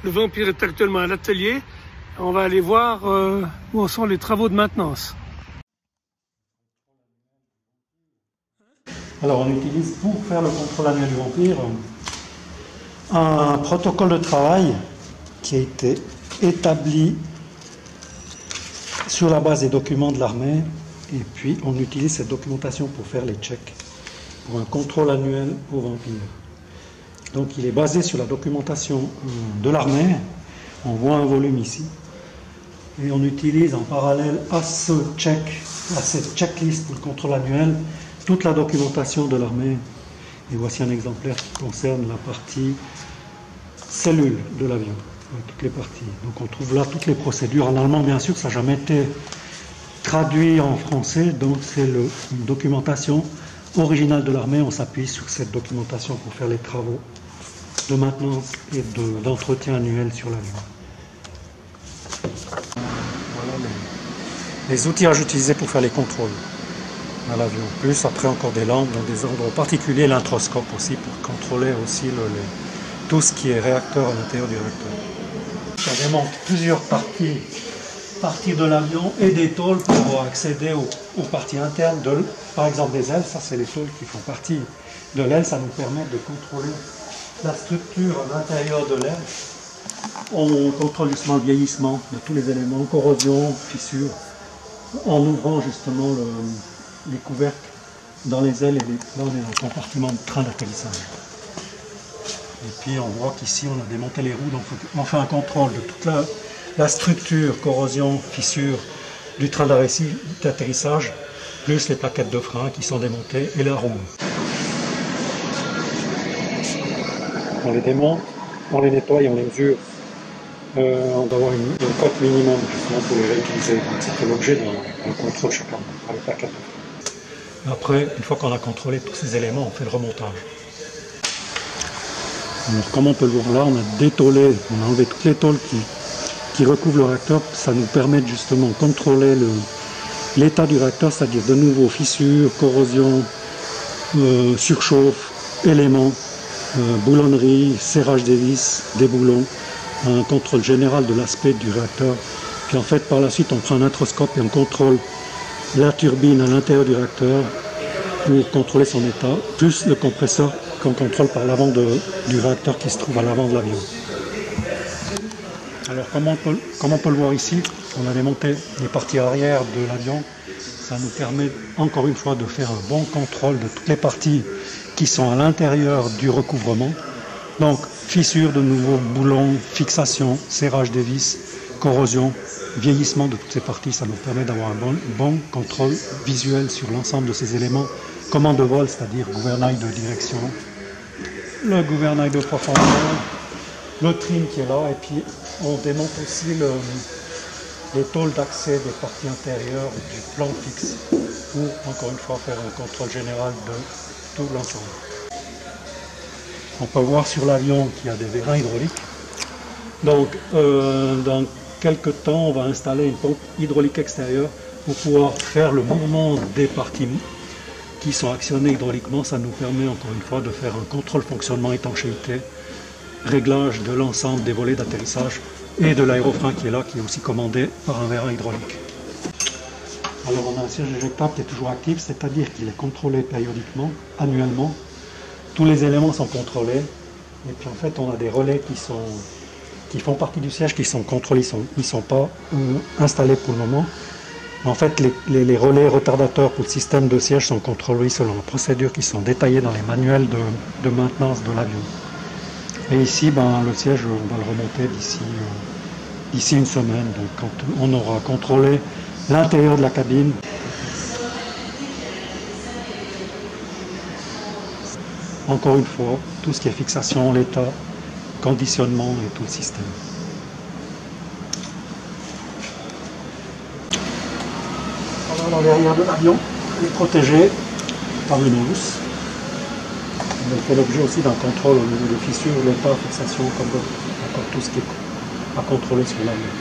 Le Vampire est actuellement à l'atelier. On va aller voir où sont les travaux de maintenance. Alors on utilise pour faire le contrôle annuel du Vampire un protocole de travail qui a été établi sur la base des documents de l'armée, et puis on utilise cette documentation pour faire les checks pour un contrôle annuel au Vampire. Donc il est basé sur la documentation de l'armée. On voit un volume ici et on utilise en parallèle à cette checklist pour le contrôle annuel toute la documentation de l'armée. Et voici un exemplaire qui concerne la partie cellule de l'avion, toutes les parties. Donc on trouve là toutes les procédures. En allemand, bien sûr, ça n'a jamais été traduit en français, donc c'est une documentation originale de l'armée. On s'appuie sur cette documentation pour faire les travaux de maintenance et d'entretien annuel sur l'avion. Voilà les outillages utilisés pour faire les contrôles à l'avion. Plus après encore des lampes dans des ordres particuliers, l'introscope aussi pour contrôler aussi tout ce qui est réacteur à l'intérieur du réacteur. Ça démontre plusieurs parties de l'avion et des tôles pour accéder aux parties internes par exemple des ailes. Ça, c'est les tôles qui font partie de l'aile. Ça nous permet de contrôler la structure à l'intérieur de l'aile. On contrôle justement le vieillissement de tous les éléments, corrosion, fissure, en ouvrant justement les couvercles dans les ailes et dans les compartiments de train d'atterrissage. Et puis on voit qu'ici on a démonté les roues, donc on fait un contrôle de toute la structure, corrosion, fissure du train d'atterrissage, plus les plaquettes de frein qui sont démontées et la roue. On les démonte, on les nettoie, on les mesure. On doit avoir une cote minimum justement pour les réutiliser. C'est l'objet d'un contrôle chacun par les plaquettes de frein. Après, une fois qu'on a contrôlé tous ces éléments, on fait le remontage. Alors, comme on peut le voir là, on a détôlé, on a enlevé toutes les tôles qui recouvrent le réacteur. Ça nous permet justement de contrôler l'état du réacteur, c'est-à-dire de nouveau fissures, corrosion, surchauffe, éléments, boulonnerie, serrage des vis, des boulons, un contrôle général de l'aspect du réacteur. Puis en fait, par la suite, on prend un introscope et on contrôle la turbine à l'intérieur du réacteur pour contrôler son état, plus le compresseur qu'on contrôle par l'avant du réacteur qui se trouve à l'avant de l'avion. Alors comme on peut le voir ici, on a démonté les parties arrière de l'avion. Ça nous permet encore une fois de faire un bon contrôle de toutes les parties qui sont à l'intérieur du recouvrement. Donc fissure de nouveau, boulons, fixation, serrage des vis, corrosion, vieillissement de toutes ces parties. Ça nous permet d'avoir un bon contrôle visuel sur l'ensemble de ces éléments. Commande de vol, c'est-à-dire gouvernail de direction, le gouvernail de profondeur, le trim qui est là, et puis on démonte aussi les tôles d'accès des parties intérieures du plan fixe pour, encore une fois, faire un contrôle général de tout l'ensemble. On peut voir sur l'avion qu'il y a des vérins hydrauliques. Donc, dans quelques temps, on va installer une pompe hydraulique extérieure pour pouvoir faire le mouvement des parties qui sont actionnées hydrauliquement. Ça nous permet, encore une fois, de faire un contrôle fonctionnement étanchéité, réglage de l'ensemble des volets d'atterrissage et de l'aérofrein qui est là, qui est aussi commandé par un vérin hydraulique. Alors on a un siège éjectable qui est toujours actif, c'est-à-dire qu'il est contrôlé périodiquement, annuellement. Tous les éléments sont contrôlés. Et puis en fait on a des relais qui font partie du siège, qui sont contrôlés, ils ne sont pas installés pour le moment. En fait les relais retardateurs pour le système de siège sont contrôlés selon la procédure qui sont détaillées dans les manuels de maintenance de l'avion. Et ici, le siège, on va le remonter d'ici une semaine. Donc quand on aura contrôlé l'intérieur de la cabine, encore une fois, tout ce qui est fixation, l'état, conditionnement et tout le système. Alors, l'arrière de l'avion est protégé par une housse. Elle fait l'objet aussi d'un contrôle au niveau des fissures, l'état, fixation, comme encore tout ce qui est à contrôler sur l'avion.